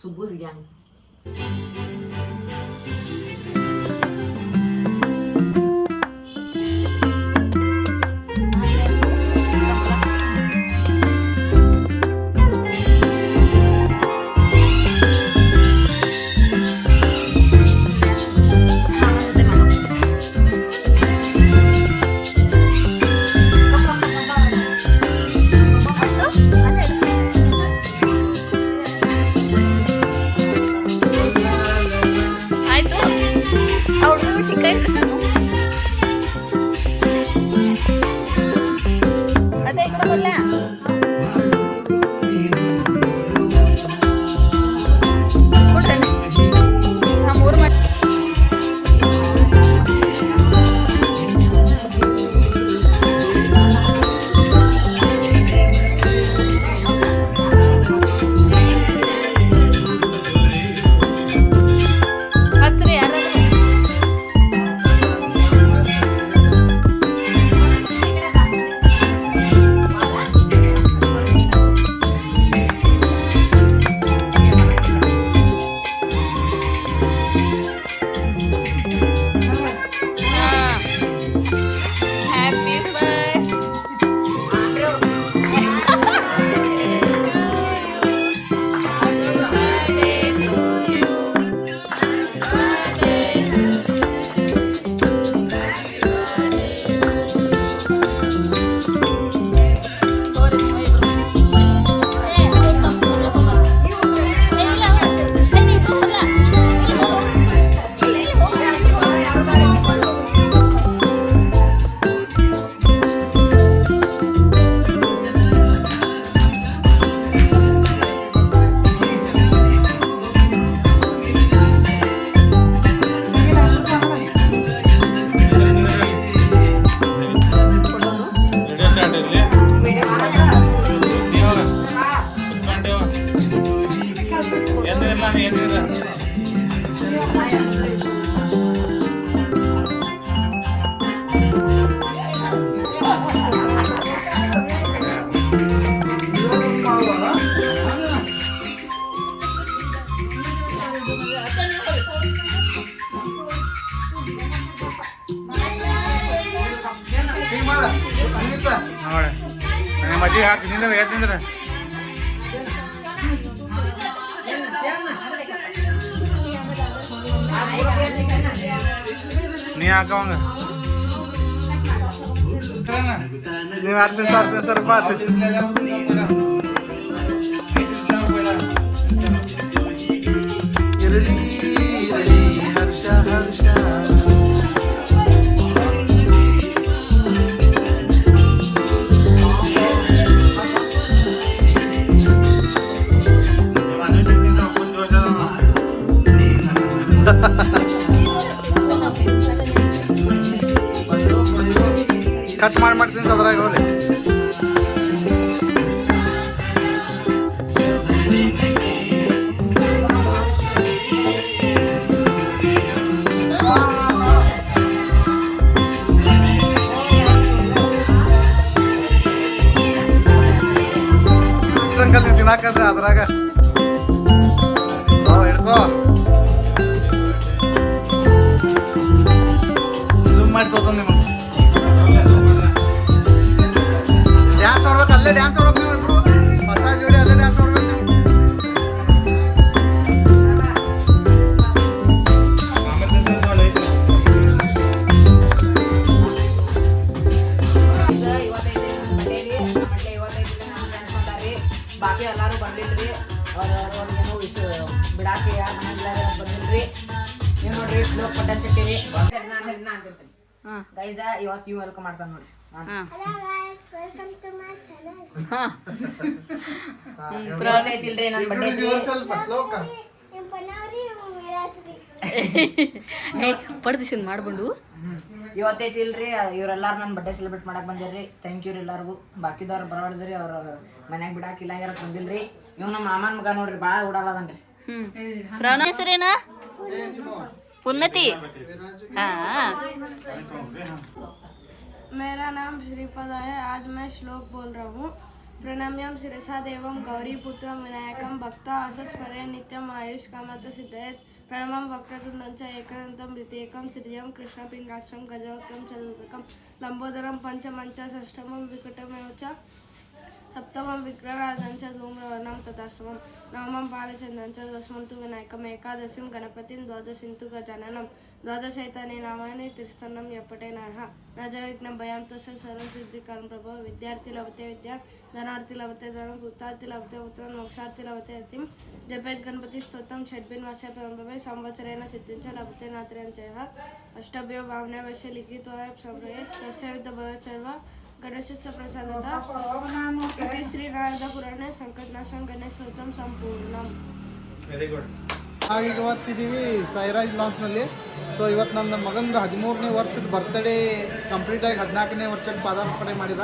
ಸುಬ್ಬೂಸ್ gang. ಮಜ್ಜಿಗೆ ಹಾಕಿ ನಿಂದ್ರೆ ಯಾಕಂದ್ರೆ ನೀ ಹಾಕವಂಗ ನೀವು ಹತ್ತು ಸ್ವಲ್ಪ ಹರ್ಷ ಹರ್ಷ ಕಟ್ ಮಾಡ್ತೀನಿ ಅದ್ರಾಗ ಹೋಗ್ಲಿ ತಿನ್ನಾಕಂದ್ರೆ ಅದ್ರಾಗ ಹಿಡ್ಕೋ ಜೂಮ್ ಮಾಡಿ ತೋತ ನಿಮ್ಮ ಡ್ಯಾನ್ಸ್ ಮಾಡ್ಬೇಕು ಅಲ್ಲೇ ಡ್ಯಾನ್ಸ್ ಮಾಡ್ಬೇಕು ನೀವು ಹೊಸ ಜೋಡಿ ಅಲ್ಲೇ ಡ್ಯಾನ್ಸ್ ಮಾಡ್ಬೇಕು ಬಾಕಿ ಎಲ್ಲಾರು ಬಂದಿಲ್ರಿ ಅವ್ರೇನೋ ಬಿಡಾಕಿ ಬಂದಿಲ್ರಿ ನೀವು ನೋಡ್ರಿ ಲೋಕ್ ಪಟ್ಟ ಸಿಟ್ಟಿರಿ ಅಂತಿರ್ತೀನಿ ಗೈಸ ಇವತ್ತು ಇವ್ ವೆಲ್ಕಮ್ ಮಾಡ್ತಾನೆ ನೋಡ್ರಿ ಐತಿಲ್ರಿ ನನ್ನ ಬಡ್ಡೆ ಪರ್ದಿಶನ್ ಮಾಡ್ಕೊಂಡು ಇವತ್ತೈತಿಲ್ರಿ ಇವ್ರೆಲ್ಲಾರು ನನ್ನ ಬಡ್ಡೆ ಸೆಲೆಬ್ರೇಟ್ ಮಾಡಕ್ ಬಂದಿರ್ರಿ ಥ್ಯಾಂಕ್ ಯು ರೀ ಎಲ್ಲಾರ್ಗು ಬಾಕಿದವ್ರು ಬರಬಾರ್ದ್ರಿ ಅವ್ರ ಮನ್ಯಾಗ ಬಿಡಾಕಿಲ್ಲ ಇರಕ್ ಬಂದಿಲ್ರಿ ಇವ್ ನಮ್ಮ ಮಾಮನ ಮಗ ನೋಡ್ರಿ ಭಾಳ ಓಡಾಡದನ್ರಿ ಹೆಸರೇನಾ उन्नति हाँ मेरा नाम श्रीपदा है। आज मैं श्लोक बोल रहा हूँ। प्रणम्यं शिरसा देवं गौरीपुत्रं विनायकं भक्ता असस्मरे नित्यम् आयुष्कामत सिद्धयेत् प्रणमं वक्रतुण्डं च एकदन्तं मृत्येकं तृतीयं कृष्णपिङ्गाक्षं गजवक्त्रं चतुर्थकं लम्बोदरं पञ्चमं च षष्ठमं विकटमेव च सप्तमं विग्रहराजं च धूम्रवर्णं तथाष्टमं नवमं बालचन्द्रं च दशमं तु विनायकम् एकादशीं गणपतिं द्वादशीं तु गजाननं द्वादशैतानि नामानि त्रिस्तनं यपटे नरः न च विघ्नं भयं तस्य सर्वसिद्धिकरं प्रभो विद्यार्थी लभते विद्या धनार्थी लभते धनं पुत्रार्थी लभते पुत्रं मोक्षार्थी लभते यतिं जपेत् गणपतिस्तोत्रं षड्भिन्वास्य प्रभवे संवत्सरेण सिद्धिं च लभते नात्रयं च यः अष्टभ्यो भावनवश्य लिखित्वा संप्रयेत् तस्य विद्यभवेत् सर्व गणेशस्य प्रसादतः इति ಶ್ರೀನಾರದಪುರಾಣೇ ಸಂಕಟನಾಶಂ ಗಣೇಶೋತ್ತಮ ಸಂಪೂರ್ಣಂ. Very good. ನಾವೀಗ ಇವತ್ತಿದ್ದೀವಿ ಸೈರಾಜ್ ಲಾಂಚ್ನಲ್ಲಿ. ಸೊ ಇವತ್ತು ನನ್ನ ಮಗಂದು 13ನೇ ವರ್ಷದ ಬರ್ತ್ಡೇ ಕಂಪ್ಲೀಟಾಗಿ 14ನೇ ವರ್ಷಕ್ಕೆ ಪಾದಾರ್ಪಣೆ ಮಾಡಿದ.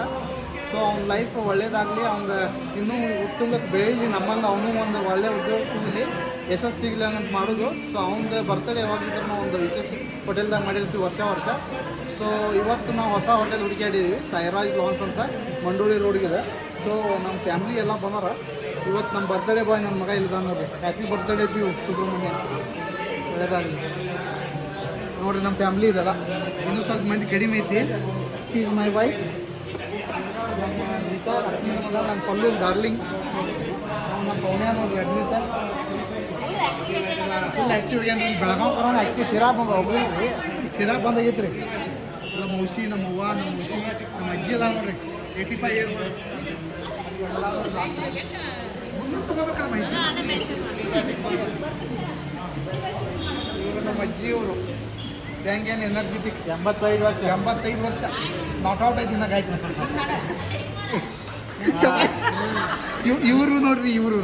ಸೊ ಅವ್ನ ಲೈಫ್ ಒಳ್ಳೇದಾಗಲಿ, ಅವ್ನ ಇನ್ನೂ ಉತ್ತುಂಗಕ್ಕೆ ಬೆಳೀಲಿ, ನಮ್ಮಂಗೆ ಅವನು ಒಂದು ಒಳ್ಳೆಯ ಉದ್ಯೋಗ ಸಿಗಲಿ, ಯಶಸ್ಸು ಸಿಗಲಿ ಅನ್ನೋದು ಮಾಡೋದು. ಸೊ ಅವ್ನದ್ದು ಬರ್ತ್ಡೇ ಯಾವಾಗಿದ್ರೂ ನಾವು ಒಂದು ವಿಶೇಷ ಹೋಟೆಲ್ದಾಗ ಮಾಡಿರ್ತೀವಿ ವರ್ಷ. ಸೊ ಇವತ್ತು ನಾವು ಹೊಸ ಹೋಟೆಲ್ ಹುಡುಕಾಡಿದ್ದೀವಿ, ಸೈರಾಜ್ ಲಾನ್ಸ್ ಅಂತ, ಮಂಡೋಳಿ ರೋಡ್ಗಿದೆ. ಸೊ ನಮ್ಮ ಫ್ಯಾಮ್ಲಿ ಎಲ್ಲ ಬಂದಾರ. ಇವತ್ತು ನಮ್ಮ ಬರ್ತ್ಡೇ ಬಾಯ್ ನನ್ನ ಮಗ ಇಲ್ಲಿದ ನೋಡ್ರಿ. Happy birthday to you Subrahmanya. ಒಳ್ಳೆದಾಗಲಿ ನೋಡಿರಿ, ನಮ್ಮ ಫ್ಯಾಮ್ಲಿ ಇದೆಲ್ಲ. ಇನ್ನೂ ಸ್ವಲ್ಪ ಮಂದಿ ಕಡಿಮೆ ಐತಿ. She is my wife. ನಮ್ಮ ಗೀತಾ ಲಕ್ಷ್ಮೀ ಮಗ, ನನ್ನ ಪಲ್ಲು ಡಾರ್ಲಿಂಗ್. ನಮ್ಮ ಪೌಣ್ಯ ನೋಡ್ರಿ ಅಡ್ಮಿತ ಫುಲ್ ಆ್ಯಕ್ಟಿವ್. ಏನು ಬೆಳಗಾವ್ ಬರೋಣ ಆ್ಯಕ್ಟಿವ್. ಸಿರಾ ಬಂದು ಒಬ್ಬರು ರೀ, ಸಿರಾ ಬಂದಾಗೈತೆ ರೀ. ನಮ್ಮ ಔಷಿ, ನಮ್ಮ ಅವ್ವ, ನಮ್ಮ ಔಷಿ, ನಮ್ಮ ಅಜ್ಜಿ ಅದ ನೋಡ್ರಿ. 85 ಇಯರ್ಸ್ ಮುಂದೆ ತಗೋಬೇಕಲ್ಲ ನಮ್ಮ ಅಜ್ಜಿ. ಇವರು ನಮ್ಮ ಅಜ್ಜಿಯವರು ಬ್ಯಾಂಗೇನು ಎನರ್ಜಿಟಿಕ್. 85 ವರ್ಷ ನಾಟ್ ಔಟ್ ಐತಿ ಇನ್ನ ಗಾಯ್ತು. ಇವರು ನೋಡ್ರಿ, ಇವರು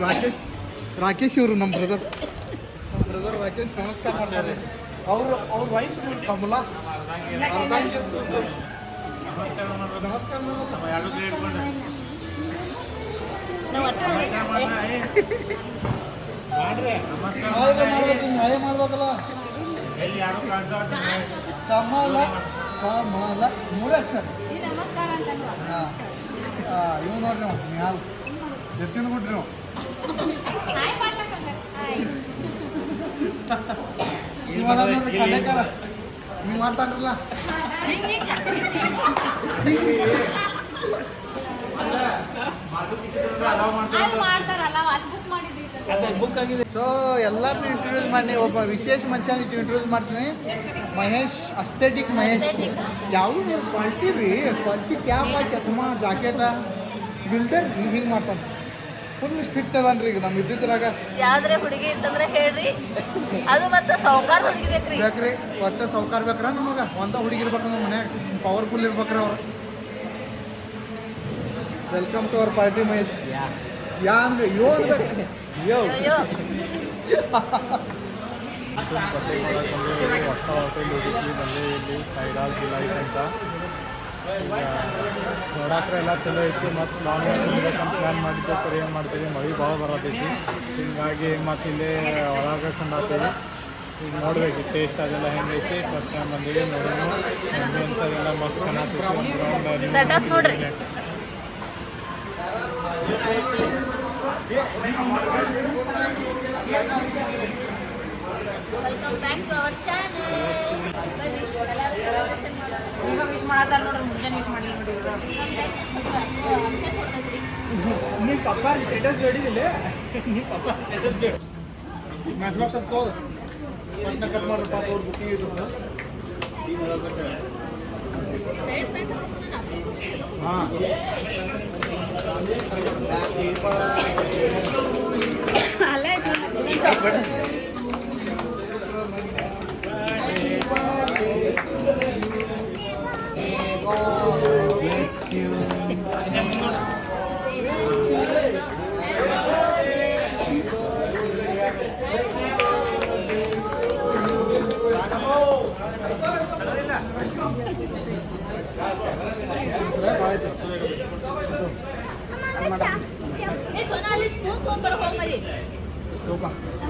ರಾಕೇಶ್ ಇವರು ನಮ್ಮ ಬ್ರದರ್ ರಾಕೇಶ್ ನಮಸ್ಕಾರ ಮಾಡ್ತಾರೆ. ಅವ್ರ ವೈಫ್ ಕಮಲಾ ಅರ್ಧಾಂಗಿ ಅಂತ ನಮಸ್ಕಾರ ಮಾಡ್ಬೇಕಲ್ಲ. ಕಮಲ 3 ಅಕ್ಷರ. ಹಾಂ ಇವ್ ನೋಡ್ರಿ ನಾವು ಮ್ಯಾಲ ಎತ್ತಿನ ಬಿಡ್ರಿ ನಾವು. ನೀವು ನೋಡ್ರಿ ಕಡೆಕಾರ ನೀವು ಮಾಡ್ತಾನ್ರಲ್ಲ. ಸೊ ಎಲ್ಲರನ್ನೂ ಇಂಟ್ರೊಡ್ಯೂಸ್ ಮಾಡಿ, ಒಬ್ಬ ವಿಶೇಷ ಮನುಷ್ಯನ ಇಂಟ್ರೊಡ್ಯೂಸ್ ಮಾಡ್ತೀನಿ. ಮಹೇಶ್, ಅಸ್ಥೆಟಿಕ್ ಮಹೇಶ್. ಯಾವುದು ಕ್ವಾಲಿಟಿ ರೀ, ಕ್ವಾಲಿಟಿ ಕ್ಯಾಪ, ಚಸ್ಮಾ, ಜಾಕೆಟ, ಬಿಲ್ಡರ್ ಹಿಂಗೆ ಮಾಡ್ತಾನೆ. ಫುಲ್ ಸ್ಟ್ರಿಕ್ಟ್ ಅದನ್ರಿ. ಈಗ ನಮ್ಮ ಇದ್ದಿದ್ರಾಗ ಯಾವ್ದ್ರೆ ಹುಡುಗಿ ಇತ್ತಂದ್ರೆ ಹೇಳ್ರಿ, ಅದು ಮತ್ತೆ ಸೌಕಾರ ಹುಡುಗಿ ಬೇಕ್ರಿ. ಒಟ್ಟು ಸೌಕಾರ ಬೇಕ್ರ ನಮಗೆ. ಒಂದ ಹುಡುಗಿ ಇರ್ಬೇಕು ನಮ್ಮ ಮನ್ಯಾಗ, ಪವರ್ಫುಲ್ ಇರ್ಬೇಕ್ರಿ ಅವ್ರು. Welcome to our party Mahesh. ಯಾ ಅಂದ್ರೆ ಯೋ ಅನ್ಬೇಕು. ಹೊಸ ಹೋಟೆಲ್ ಹುಡುಕಿ ಬಂದೆ ಇಲ್ಲಿ ಸೈರಾಜ್ ಡಿಲೈಟ್ ಅಂತ. ನೋಡಾಕ್ರೆ ಎಲ್ಲ ಚಲೋ ಐತಿ. ಮಸ್ತ್ ಲಾಂಗ್ ತಿನ್ಬೇಕಂತ ಪ್ಲ್ಯಾನ್ ಮಾಡಿದ್ದೆ. ಕರೆ ಏನು ಮಾಡ್ತೀವಿ, ಮಳೆ ಭಾಳ ಬರತೈತಿ. ಹಿಂಗಾಗಿ ಮತ್ತು ಇಲ್ಲೇ ಒಳಗೆ ಕೊಂಡಾತೀವಿ. ಈಗ ನೋಡ್ಬೇಕು ಟೇಸ್ಟ್ ಅದೆಲ್ಲ ಹೆಂಗೈತಿ. ಫಸ್ಟ್ ಟೈಮ್ ಬಂದಿವಿ, ನೋಡೋಣ. ಆಂಬಿಯನ್ಸ್ ಅದೆಲ್ಲ ಮಸ್ತ್ ಕಾಣತೈತಿ. ಒಂದು ಸೆಟಪ್ ನೋಡ್ರಿ. Welcome back to our channel. ಎಲ್ಲರೂ ಸೆಲೆಬ್ರೇಷನ್ ಮಾಡೋಣ. ಈಗ ವಿಶ್ ಮಾಡತ್ತಾರ ನೋಡ್ರಿ, ಮುಂಜಾನೆ ವಿಶ್ ಮಾಡಿ ನೋಡಿ. ನಿಮ್ಮ ಪಪ್ಪ ಸ್ಟೇಟಸ್ ನೋಡಿದಿಲ್ಲ? ನಿಮ್ಮ ಪಪ್ಪ ಸ್ಟೇಟಸ್ ನೋಡಿ ಮ್ಯಾಚ್ ಬಾಕ್ಸ್ ಅಂತ ತೋದು ಪಟ್ನ ಕಟ್ ಮಾಡ್ರಿ. ಪಾಪ ಅವ್ರು ಬುಕ್ಕಿಂಗ್ ಇದ್ರು. ಹಾಂ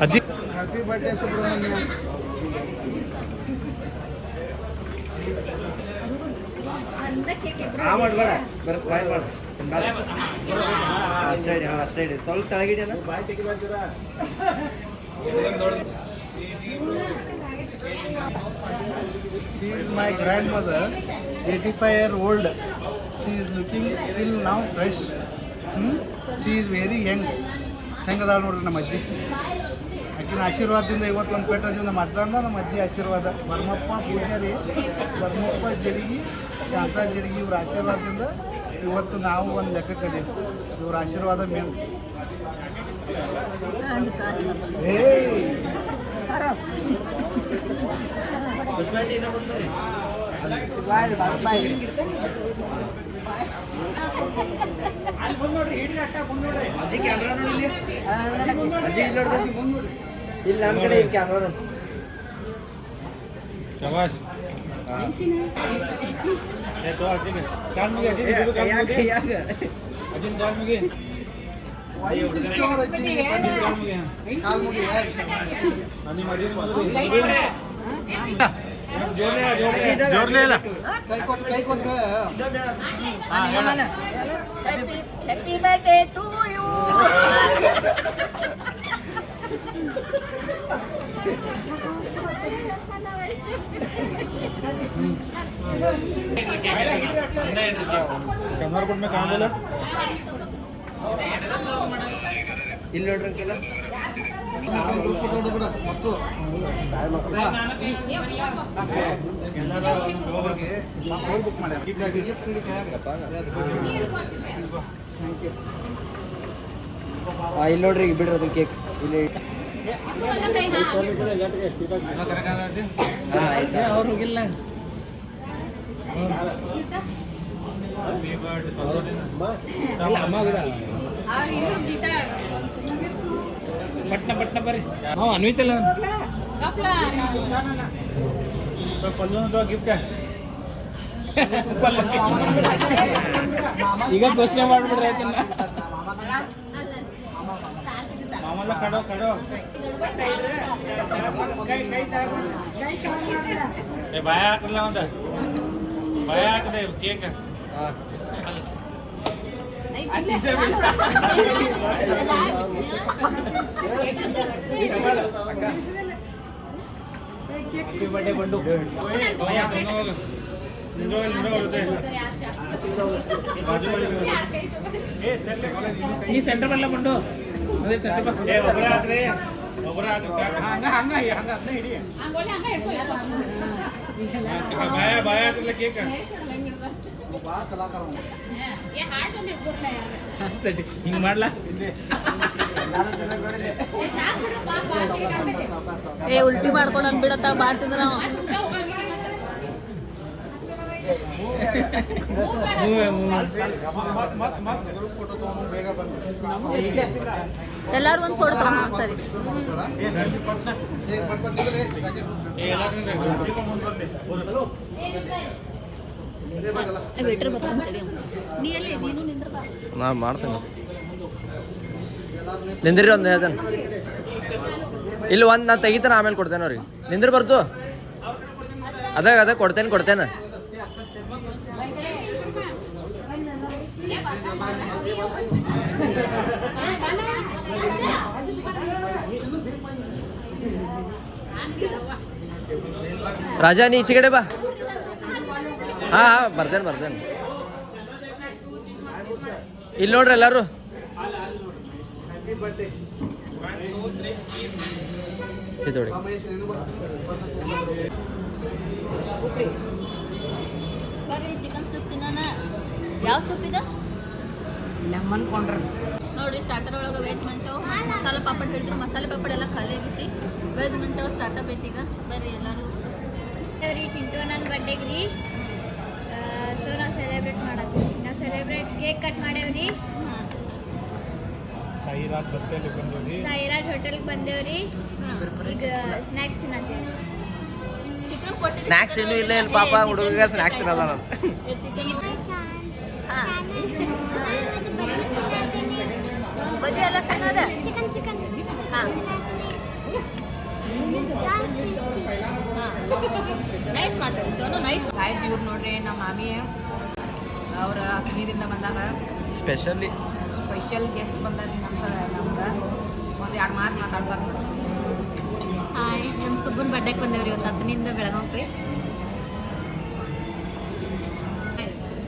ಅಜ್ಜಿ ಹ್ಯಾಪಿ ಬರ್ಡೇ ಸುಬ್ರಹ್ಮಣ್ಯ. ಮಾಡಬೇಡ ಬರ ಸ್ಮೈಲ್ ಮಾಡು ಅಷ್ಟೇ ಇದೆ ಅಷ್ಟೇ ಇದೆ ಸ್ವಲ್ಪ ತೆಳಗಿದೆಯಲ್ಲ She is my grandmother, 85-year-old. She is looking till now fresh. She is very young. ಹೆಂಗದಾಳ ನೋಡ್ರಿ ನಮ್ಮ ಅಜ್ಜಿ. ಆಕಿನ ಆಶೀರ್ವಾದದಿಂದ ಇವತ್ತೊಂದು ಪೇಟ ನಮ್ಮ ಅಜ್ಜ ಅಂದ ನಮ್ಮ ಅಜ್ಜಿ ಆಶೀರ್ವಾದ. ಬರ್ಮಪ್ಪ ಪೂಜಾರಿ, ಬರ್ಮಪ್ಪ ಜರಿಗಿ, ಶಾಂತಾ ಜರಿಗಿ ಇವ್ರ ಆಶೀರ್ವಾದದಿಂದ ಇವತ್ತು ನಾವು ಒಂದು ಲೆಕ್ಕಕ್ಕದೇವು. ಇವ್ರ ಆಶೀರ್ವಾದ ಮೇನ್. ಹೇ ಅಜ್ಜಿ ಕ್ಯಾಮ್ರಾ ನೋಡಿ ಅಜ್ಜಿ ಇಲ್ಲಿ ನೋಡ್ರಿ ಇಲ್ಲಿ ನಮ್ಮ ಕಡೆ ಕ್ಯಾಮ್ರಾ ನೋಡಿ ಶಬಾಷ್ ಅಜಿನ್ ಕಾಲ್ಮಿಗೆ Why you this flower ಅಜ್ಜಿ? ಕಾಲ್ ಮುಗಿ yes. ನಿಮ್ಮ ಅಜಿನ್ ಜೋರ್ಲೆ ಇಲ್ಲ ಕೈ ಕೊಟ್ಟು happy birthday to you. Camera code में कहाँ बोला ಇಲ್ಲಿ ನೋಡ್ರಿ ಅಂಕಿಲ್ಲ ಮತ್ತು ಬುಕ್ ಮಾಡ್ಯಾರ ಇಲ್ಲಿ ನೋಡ್ರಿ ಈಗ ಬಿಡ್ರಿ ಅದು ಕೇಕ್ ಇಲ್ಲಿ ಅವ್ರು ಹೋಗಿಲ್ಲ पटना पटना पर हाँ अन्वित पल्लू तो गिफ्ट ಈಗ ಪ್ರಶ್ನೆ ಮಾಡ್ಬಿಡ್ರಿ ಆಯ್ತಲ್ಲ ಮಾಮಲ್ಲ ಕಡೋ ಕಡೋ ಏ ಬಾಯ ಹಾಕಲ್ಲ ಒಂದ ಬಾಯ ಹಾಕದೆ ಕೇಕ್ ಬಂಡು ಈ ಸೆಂಟರ್ ಬಲ್ಲ ಬಂಡು ಅದೇ ಸೆಂಟರ್ ಒಬ್ಬರ ಆದ್ರೆ ಒಬ್ಬರ ಹಂಗ ಹಿಡಿ ಬಾಯ ಬಾಯ ಹಾಕಲ್ಲ ಕೇಕ್ ಹಿಂಗ್ ಮಾಡ್ಲಾ ಏ ಉಲ್ಟಿ ಮಾಡ್ಕೊಂಡು ಅಂದ್ಬಿಡತ್ತ ಬಾತಿದ್ರ ಬೇಗ ಬಂದು ಎಲ್ಲಾರು ಒಂದ್ ಫೋಟೋ ತಗೊಂಡ್ ಸರಿ ಬಿಟ್ರೆ ಬರ್ತಾನೆ ನೀ ಎಲ್ಲಿ ನೀನು ನಿಂದ್ರ ಬಾ ನಾ ಮಾಡ್ತೇನೆ ನಿಂದ್ರಿ ಒಂದು ಹೇಳ್ತೇನೆ ಇಲ್ಲಿ ಒಂದು ನಾನು ತೆಗಿತೇನೆ ಆಮೇಲೆ ಕೊಡ್ತೇನೆ ಅವ್ರಿಗೆ ನಿಂದ್ರಿ ಬರ್ತು ಅದ ಕೊಡ್ತೇನೆ ರಾಜಾ ನೀ ಈಚೆ ಕಡೆ ಬಾ ಹಾಂ ಬರ್ತೇನೆ ಇಲ್ಲಿ ನೋಡ್ರಿ ಎಲ್ಲಾರು ನೋಡಿ ಬರ್ರಿ ಚಿಕನ್ ಸೂಪ್ ತಿನ್ನೋಣ ಯಾವ ಸೂಪ್ ಇದೆ ಲೆಮನ್ ಕೊಂಡ್ರ ನೋಡಿ ಸ್ಟಾರ್ಟರ್ ಒಳಗೆ ವೆಜ್ ಮಂಚವ್ ಮಸಾಲೆ ಪಾಪಡ್ ಹಿಡಿದ್ರು ಮಸಾಲೆ ಪಾಪಡ್ ಎಲ್ಲ ಖಾಲಿ ಆಗೈತಿ ವೆಜ್ ಮಂಚವ್ ಸ್ಟಾರ್ಟಪ್ ಐತಿ ಈಗ ಬರ್ರಿ ಎಲ್ಲರೂ ರೀ ಚಿಂಟು ನನ್ನ ಬರ್ಡೇಗೆ ರೀ ಸೊ ನಾವು ಸೆಲೆಬ್ರೇಟ್ ಮಾಡತ್ತೀವಿ ನಾವು ಸೆಲೆಬ್ರೇಟ್ ಕೇಕ್ ಕಟ್ ಮಾಡೇವ್ರಿ ಸಾಯಿರಾಜ್ ಹೋಟೆಲ್ಗೆ ಬಂದೇವ್ರಿ ಈಗ ಸ್ನ್ಯಾಕ್ಸ್ ತಿನ್ನತ್ತೇವೆ ಚಿಕನ್ ಕೊಟ್ಟು ಸ್ನ್ಯಾಕ್ಸ್ ಇನ್ನೂ ಇಲ್ಲ ಇಲ್ಲಿ ಪಾಪ ಹುಡುಗ ಸ್ನ್ಯಾಕ್ಸ್ ತಿನ್ನಲ್ಲ ನಾನು ಬಜ್ಜಿ ಎಲ್ಲ ಸಣ್ಣದ ಹಾಂ ನೈಸ್ ಮಾಡ್ತಾರೆ ಸೋನು ನೈಸ್ ಗಾಯ್ಸ್ ಇವ್ರು ನೋಡ್ರಿ ನಮ್ಮ ಮಾಮಿ ಅವ್ರ ಅಗ್ನಿದಿಂದ ಬಂದಾರ. ಸ್ಪೆಷಲಿ ಸ್ಪೆಷಲ್ ಗೆಸ್ಟ್ ಬಂದಾರ ನಮ್ಗೆ ಒಂದು 2 ಮಾತು ಮಾತಾಡ್ತಾರೆ. ಹಾಯ್, ನಮ್ಮ ಸುಬ್ಬನ ಬಡ್ಡೆಗೆ ಬಂದೇವ್ರಿ ಒಂದು 10ನಿಂದ ಬೆಳಗಾವ್ರಿ.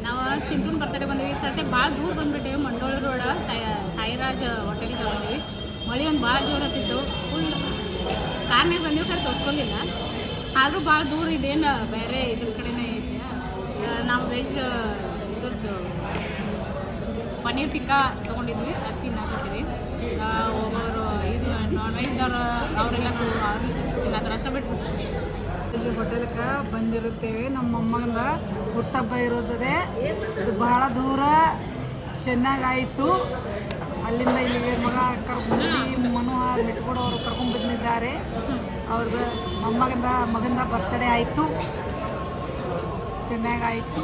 ನಾವು ಚಿಂಟೂನ್ ಬರ್ತಡೇ ಬಂದ್ವಿ. ಸದ್ಯ ಭಾಳ ದೂರ ಬಂದ್ಬಿಟ್ಟೇವಿ. ಮಂಡೋಳ ರೋಡ ಸಾಯಿರಾಜ್ ಹೋಟೆಲ್ಗೆ ಬಂದ್ವಿ. ಮಳೆ ಒಂದು ಭಾಳ ಜೋರು ಹತ್ತಿತ್ತು. ಫುಲ್ ಕಾರ್ನಾಗ ಬಂದೀವಿ, ಕರೆ ತೋರ್ಸ್ಕೊಲಿಲ್ಲ. ಆದರೂ ಭಾಳ ದೂರ ಇದೇನು ಬೇರೆ ಇದ್ರ ಕಡೆನೇ ಐತೆ. ನಾವು ವೆಜ್ ಇದ್ರದ್ದು ಪನ್ನೀರ್ ಟಿಕ್ಕಾ ತೊಗೊಂಡಿದ್ವಿ, ಅದು ತಿನ್ನಾಕತ್ತೀವಿ. ಒಬ್ಬರು ಇದು ನಾನ್ ವೆಜ್ದವ್ರು ಅವರೆಲ್ಲ ತಿನ್ನೋದು ರಸ ಬಿಟ್ಬಿಟ್ಟು ಇಲ್ಲಿ ಹೋಟೆಲ್ಗೆ ಬಂದಿರುತ್ತೇವೆ. ನಮ್ಮ ಮೊಮ್ಮಗನ ಹುಟ್ಟಹಬ್ಬ ಇರುತ್ತದೆ. ಇದು ಬಹಳ ದೂರ ಚೆನ್ನಾಗಾಯಿತು. ಅಲ್ಲಿಂದ ಇಲ್ಲಿಗೆ ಮಗ ಕರ್ಕೊಂಡು ಮನೋಹರ್ ಮಿಟ್ಕೊಡು ಅವರು ಕರ್ಕೊಂಡು ಬಂದಿದ್ದಾರೆ. ಅವ್ರದ್ದು ಮಗಂದ ಬರ್ತಡೇ ಆಯಿತು, ಚೆನ್ನಾಗಾಯಿತು.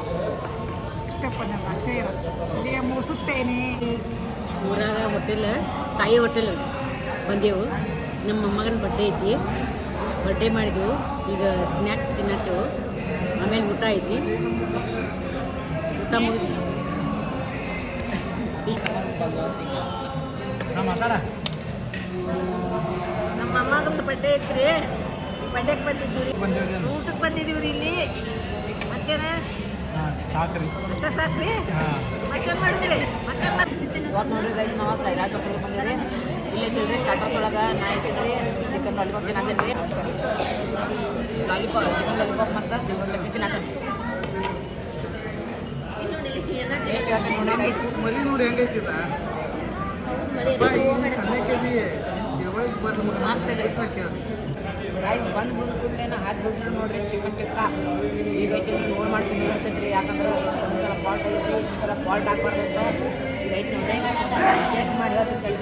ಇಷ್ಟಪಡ್ಡ ಸೇರ ಇಲ್ಲಿಗೆ ಮುಗಿಸುತ್ತೇನೆ. ಊರಾಗ ಹೋಟೆಲ್ ಸಾಯಿ ಹೋಟೆಲ್ ಬಂದೆವು. ನಮ್ಮ ಮೊಮ್ಮಗನ ಬಡ್ಡೆ ಐತಿ, ಬಡ್ಡೆ ಮಾಡಿದೆವು. ಈಗ ಸ್ನ್ಯಾಕ್ಸ್ ತಿನ್ನತ್ತೇವು, ಆಮೇಲೆ ಊಟ ಐತಿ. ಊಟ ಮುಗಿಸಿ ನಮ್ಮ ಅಮ್ಮಗಂದು ಬಡ್ಡೆ ಐತ್ರಿ, ಬಡ್ಡೆಗೆ ಬಂದಿದ್ದೀವಿ ರೀ, ಊಟಕ್ಕೆ ಬಂದಿದ್ದೀವಿ ರೀ. ಇಲ್ಲಿ ಮತ್ತೇನ ಸಾಕ್ರಿ ಅಷ್ಟ ಸಾಕ್ರಿ, ಮತ್ತೇನು ಮಾಡಿದ್ರಿ? ಮತ್ತೇನು ಇವತ್ತು ನೋಡ್ರಿ ಗೈಸ್, ನಾವು ಸೈರಾಜ್ ಹೋಟೆಲ್ಗೆ ಬಂದಿವಿ. ಇಲ್ಲೇ ತಿಳ್ರಿ ಸ್ಟಾರ್ಟರ್ಸ್ ಒಳಗೆ ನಾ ಐತಿನ್ರಿ ಚಿಕನ್ ಲಾಲಿಪಾಪ್ ತಿನ್ನತ್ತೀನಿ. ಚಿಕನ್ ಲಾಲಿಪಾಪ್ ಮತ್ತು ಸಿಂಗಲ್ ಚಟ್ನಿ ತಿನ್ನತ್ತೀನಿ. ಟೇಸ್ಟ್ ಹೇಳ್ತೀನಿ ನೋಡಿ. ಮರಿ ನೋಡಿ ಹೆಂಗೈತಿದ ಸಣ್ಣಕ್ಕಿದಿ ಮಸ್ತ್ ಐತ್ರಿ. ಗೈಸ್ ಬಂದು ಮುಂದೆ ಕೂಡಲೇ ಹಾಕಿ ಬಿಟ್ರು ನೋಡ್ರಿ ಚಿಕನ್ ಟಿಕ್ಕಾ. ಈಗ ಐತಿ ನೋಡಿ ಮಾಡ್ತೀನಿ ಇರ್ತೈತ್ರಿ. ಯಾಕಂದ್ರೆ ಒಂದ್ಸಲ ಫಾಲ್ಟ್ ಐತಿ, ಒಂದ್ಸಲ ಫಾಲ್ಟ್ ಹಾಕ್ಬಾರ್ದಂತ. ಈಗ ಐತಿ ನೋಡ್ರಿ, ಟೇಸ್ಟ್ ಮಾಡಿ ಹೇಳ್ತೀನಿ.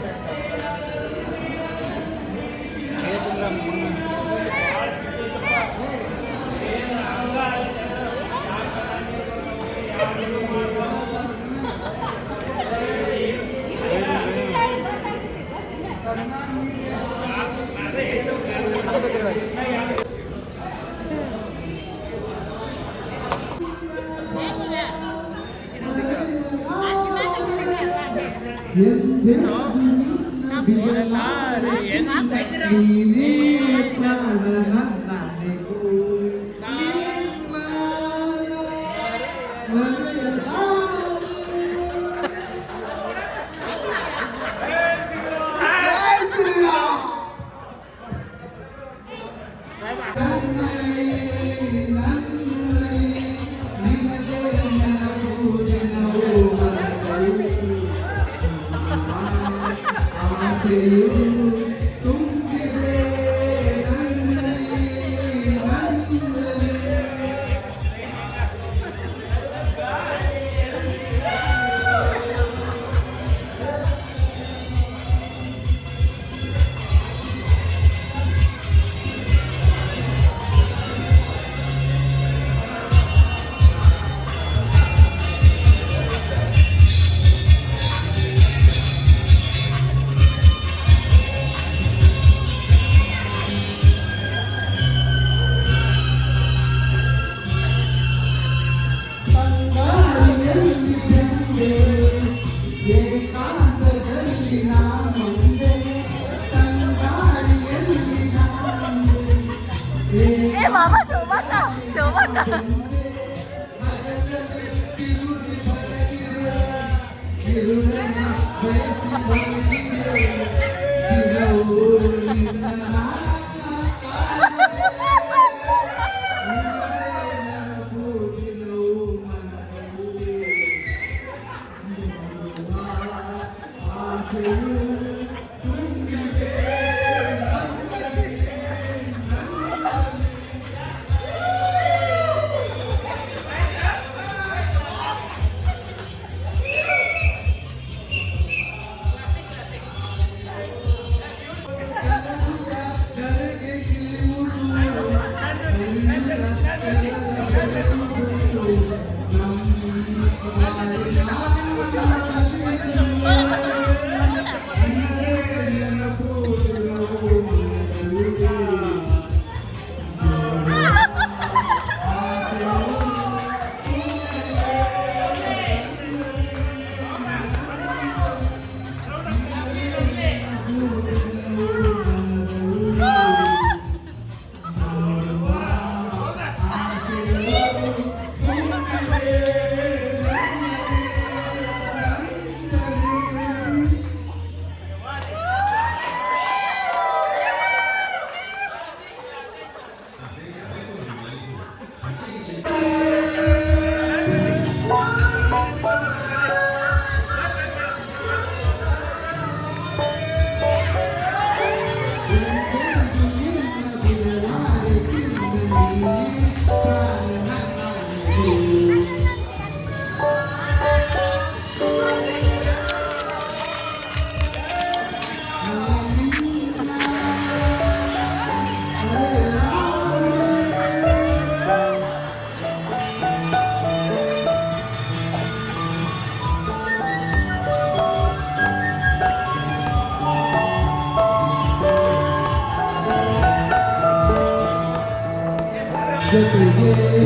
Yeah.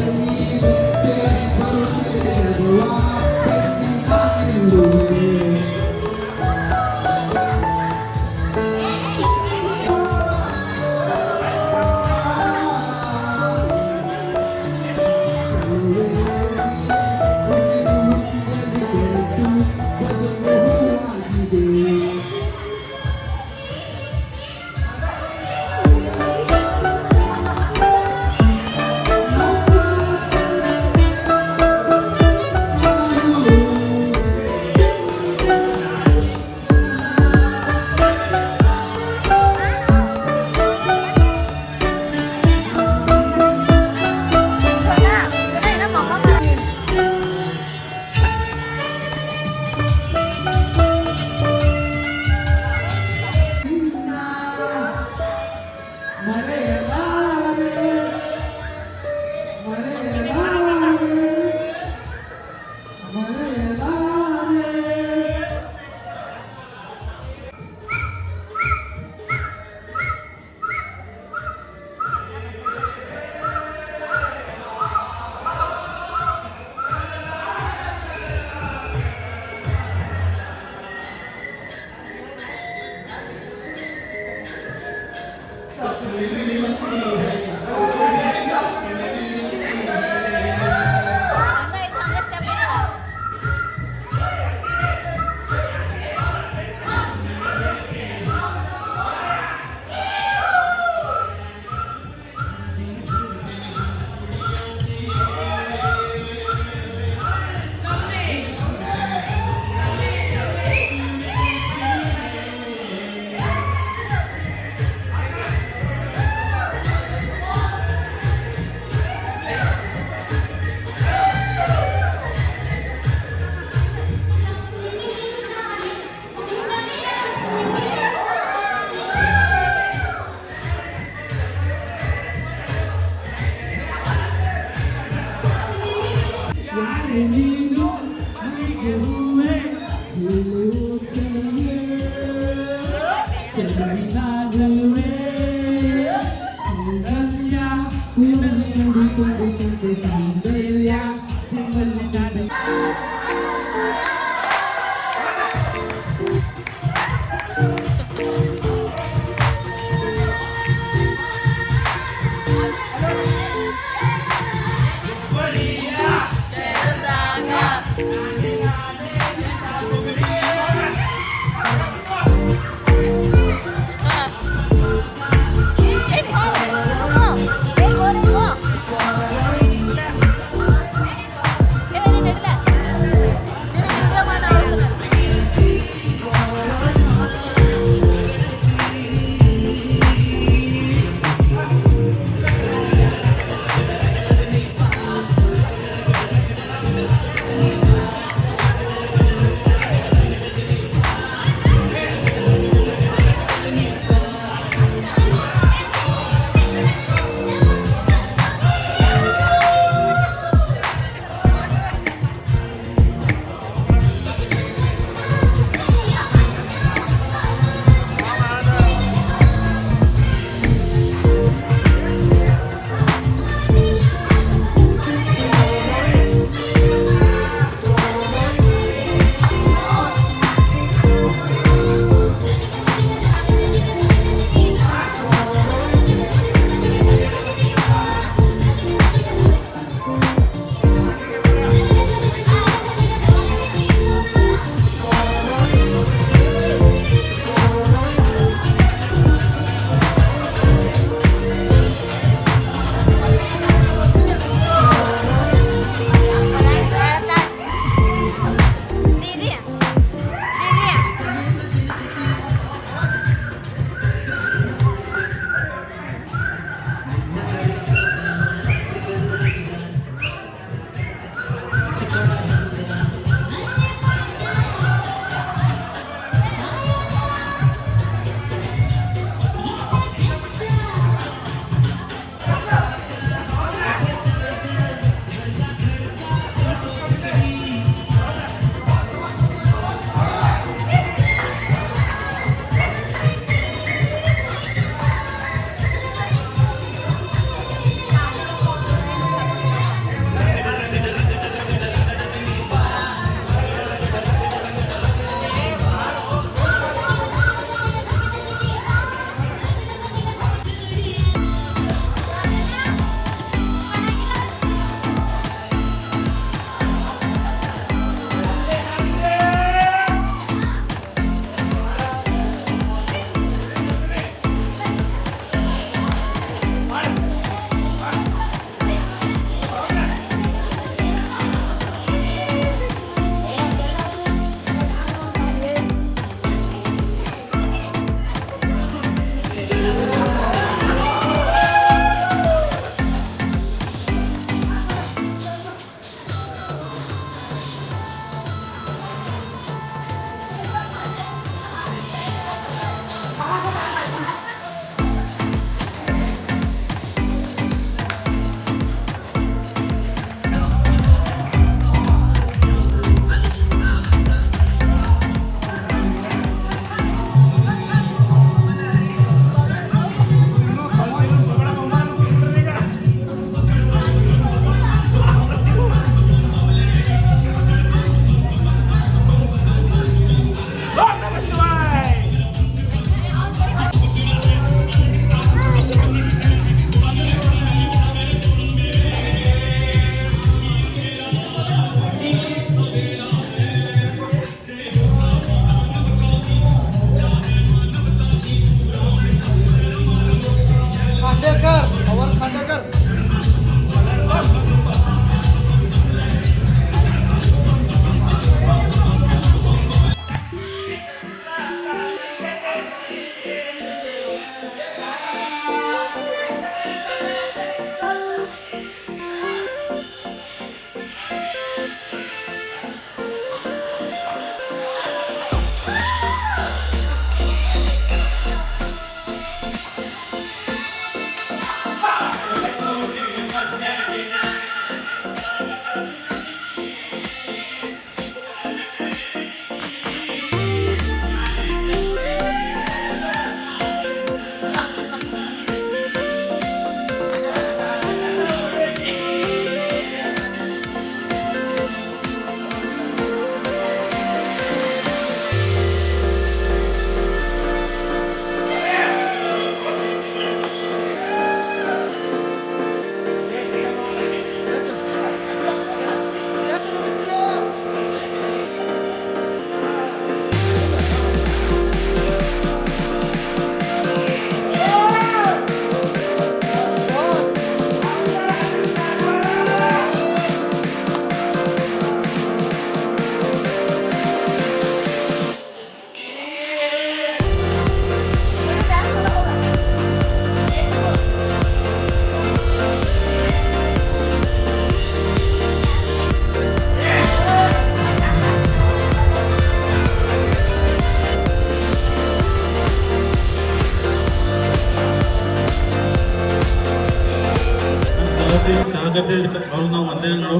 ಎಲ್ಲರೂ ನಾವು ವಂದನೆಗಳು.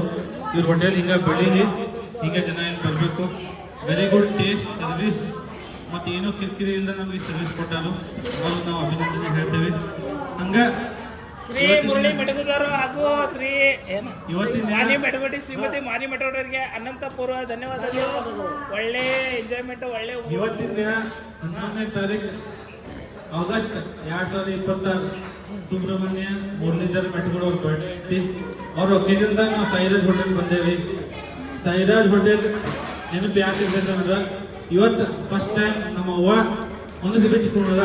ಇವ್ರ ಹೋಟೆಲ್ ಹಿಂಗೆ ಬೆಳೀಲಿ, ಹೀಗೆ ಜನ ಇಲ್ಲಿ ಬರಬೇಕು. ವೆರಿ ಗುಡ್ ಟೇಸ್ಟ್ ಸರ್ವಿಸ್ ಮತ್ತು ಏನೋ ಕಿರಿಕಿರಿ ಇಲ್ಲದೆ ನಮಗೆ ಸರ್ವಿಸ್ ಕೊಟ್ಟಾರು, ಅವ್ರಿಗೆ ನಾವು ಅಭಿನಂದನೆ ಹೇಳ್ತೇವೆ. ಹಂಗೆ ಶ್ರೀ ಮುರಳಿ ಮೆಟಗುದವರು ಹಾಗೂ ಶ್ರೀ ಮಾನಿ ಮೆಟಗುಡಿ ಶ್ರೀಮತಿ ಮಾನಿ ಮೆಟಗುಡರಿಗೆ ಅನಂತ ಪೂರ್ವ ಧನ್ಯವಾದಗಳು. ಒಳ್ಳೆ ಎಂಜಾಯ್ಮೆಂಟ್, ಒಳ್ಳೆ ಇವತ್ತಿನ ದಿನ 11ನೇ ತಾರೀಕು ಆಗಸ್ಟ್ 2026 ಸುಬ್ರಹ್ಮಣ್ಯ ಮುರಳೀಧರ್ ಮೆಟಗುಡ್ ಅವ್ರ ಬರ್ಡೇ ಐತಿ. ಅವ್ರ ಒಕ್ಕೇಜನ್ದಾಗ ನಾವು ಸಾಯಿರಾಜ್ ಹೋಟೆಲ್ ಬಂದೇವಿ. ಸಾಯಿರಾಜ್ ಹೋಟೆಲ್ ನೆನಪು ಯಾಕೆ ಇರ್ತೈತೆ ಅಂದ್ರೆ ಇವತ್ತು ಫಸ್ಟ್ ಟೈಮ್ ನಮ್ಮ ಅವ್ವ ಒಂದು ಸಲ ಚಿಕ್ಕದ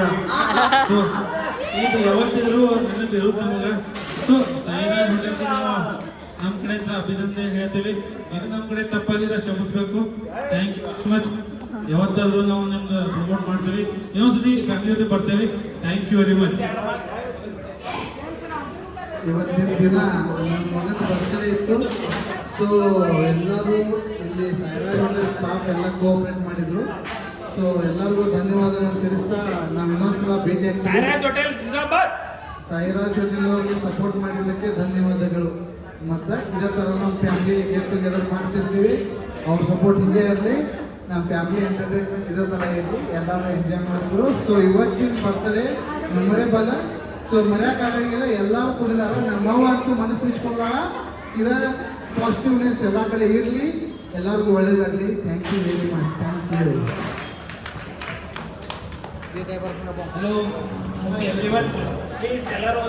ಈಗ ಯಾವತ್ತಿದ್ರು ನೆನಪು ಇರುತ್ತೆ ನಮಗೆ. ಸೊ ಸಾಯಿರಾಜ್ ಹೋಟೆಲ್ಗೆ ನಾವು ನಮ್ಮ ಕಡೆಯಿಂದ ಅಭಿನಂದನೆ ಹೇಳ್ತೀವಿ. ಇದು ನಮ್ಮ ಕಡೆ ತಪ್ಪಾಗಿದ್ರೆ ಶ್ರಮಿಸ್ಬೇಕು. Thank you so much. ಯಾವತ್ತಾದ್ರೂ ನಾವು ನಿಮ್ಗೆ ಪ್ರಮೋಟ್ ಮಾಡ್ತೀವಿ. ಇನ್ನೊಂದ್ಸತಿ ಫ್ಯಾಮಿಲಿ ಜೊತೆ ಬರ್ತೇವೆ. Thank you very much. ಇವತ್ತಿನ ದಿನ ನನ್ನ ಮಗನ ಬರ್ತ್ಡೇ ಇತ್ತು. ಸೊ ಎಲ್ಲರೂ ಇಲ್ಲಿ ಸಾಯಿರಾಜ್ ಹೋಟೆಲ್ ಸ್ಟಾಫ್ ಎಲ್ಲ ಕೋಆಪರೇಟ್ ಮಾಡಿದರು. ಸೊ ಎಲ್ಲರಿಗೂ ಧನ್ಯವಾದಗಳನ್ನು ತಿಳಿಸ್ತಾ ನಾವು ಇನ್ನೊಂದ್ಸಲ ಭೇಟಿ ಆಗ್ತೀವಿ. ಸಾಯಿರಾಜ್ ಹೋಟೆಲ್ ಅವ್ರಿಗೆ ಸಪೋರ್ಟ್ ಮಾಡಿದ್ದಕ್ಕೆ ಧನ್ಯವಾದಗಳು. ಮತ್ತು ಇದೇ ಥರ ನಮ್ಮ ಫ್ಯಾಮಿಲಿ ಗೆಟ್ ಟುಗೆದರ್ ಮಾಡ್ತಿರ್ತೀವಿ. ಅವ್ರ ಸಪೋರ್ಟ್ ಹಿಂಗೆ ಇರಲಿ, ನಮ್ಮ ಫ್ಯಾಮಿಲಿ ಎಂಟರ್ಟೈನ್ಮೆಂಟ್ ಇದೇ ಥರ ಇರಲಿ, ಎಲ್ಲರೂ ಎಂಜಾಯ್ ಮಾಡಿದ್ರು. ಸೊ ಇವತ್ತಿನ ಬರ್ತ್ಡೇ ಮೆಮೊರೇಬಲ್. ಸೊ ಮರೆಯೋಕ್ಕಾಗಂಗಿಲ್ಲ, ಎಲ್ಲರೂ ಕುಡಿದಾರ. ನಮ್ಮವ್ವ ಅಂತೂ ಮನಸ್ಸು ಹಂಚ್ಕೊಂಡಾಳ. ಇದೇ ಪಾಸಿಟಿವ್ನೆಸ್ ಎಲ್ಲ ಕಡೆ ಇರಲಿ, ಎಲ್ಲರಿಗೂ ಒಳ್ಳೇದಾಗಲಿ. Thank you very much. Thank you. Hello everyone, please ಎಲ್ಲರೂ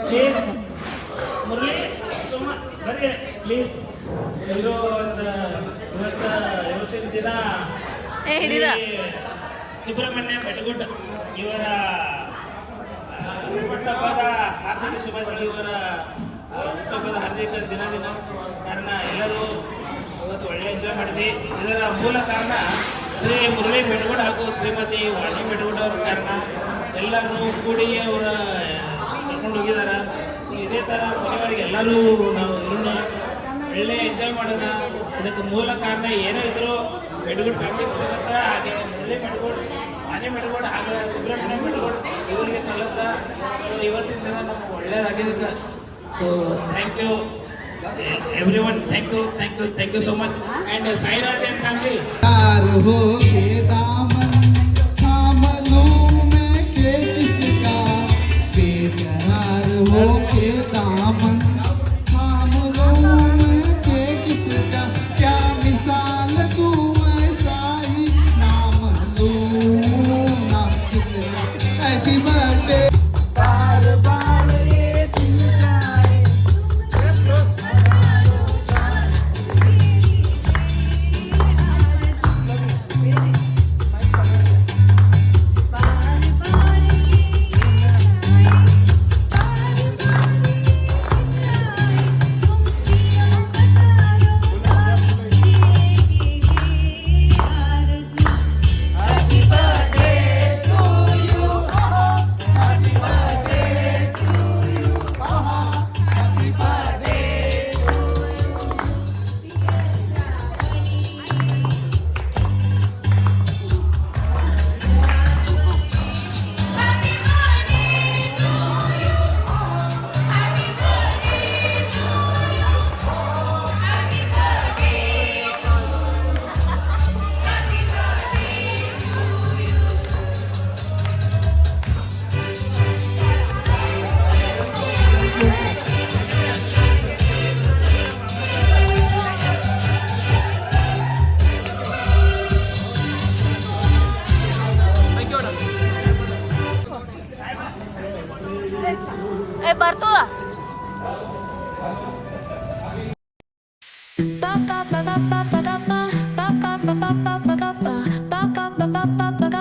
ಪ್ಲೀಸ್ ಮುರಳಿ ಸುಮ್ಮ ಬರ್ರಿ ಪ್ಲೀಸ್. ಎಲ್ಲರೂ ಇವತ್ತಿನ ದಿನ ಸುಬ್ರಹ್ಮಣ್ಯ ಮೆಟಗುಡ್ ಇವರ ಹುಟ್ಟುಹಬ್ಬದ ಹಾರ್ದಿಕ ಶುಭಾಶಯಗಳು. ಇವರ ಹುಟ್ಟುಹಬ್ಬದ ಹಾರ್ದಿಕ ದಿನ ಕಾರಣ ಎಲ್ಲರೂ ಇವತ್ತು ಒಳ್ಳೆ ಎಂಜಾಯ್ ಮಾಡಿದ್ವಿ. ಇದರ ಮೂಲ ಕಾರಣ ಶ್ರೀ ಮುರಳಿ ಮೆಟಗುಡ್ ಹಾಗೂ ಶ್ರೀಮತಿ ವಾಣಿ ಮೆಟಗುಡ್ ಅವರ ಕಾರಣ. ಎಲ್ಲರೂ ಕೂಡಿ ಅವರ ಕರ್ಕೊಂಡು ಹೋಗಿದ್ದಾರೆ. ಸೊ ಇದೇ ಥರ ಮನೆಗಳಿಗೆ ಎಲ್ಲರೂ ನಾವು ಇರೋಣ, ಒಳ್ಳೆ ಎಂಜಾಯ್ ಮಾಡೋಣ. ಇದಕ್ಕೆ ಮೂಲ ಕಾರಣ ಏನೋ ಇದ್ರು ಮೆಟಗುಡ್ ಫ್ಯಾಮಿಲಿಗೆ ಸಲ್ಲತ್ತ, ಹಾಗೆ ಮುರಳಿ ಮೆಟಗುಡ್, ವಾಣಿ ಮೆಟಗುಡ್ ಹಾಗೂ ಸುಬ್ರಹ್ಮಣ್ಯ ಮೆಟಗುಡ್ ಇವರಿಗೆ ಸಲ್ಲತ್ತ. ಸೊ ಇವತ್ತಿನ ದಿನ ನಮ್ಗೆ ಒಳ್ಳೆಯದಾಗಿದೆ. So thank you everyone. Thank you so much. And Sairaj and family. प्यार हो के दामन थाम लूं मैं के किसका, बेकरार हो के दामन थाम लूं मैं के किसका, क्या मिसाल तू ऐसा ही नाम लूं नाम किसका. Happy birthday. बार बार ये दिन जाए ಬರ್ತು. ba ba ba ba ba ba ba ba ba ba ba ba ba ba ba ba ba ba ba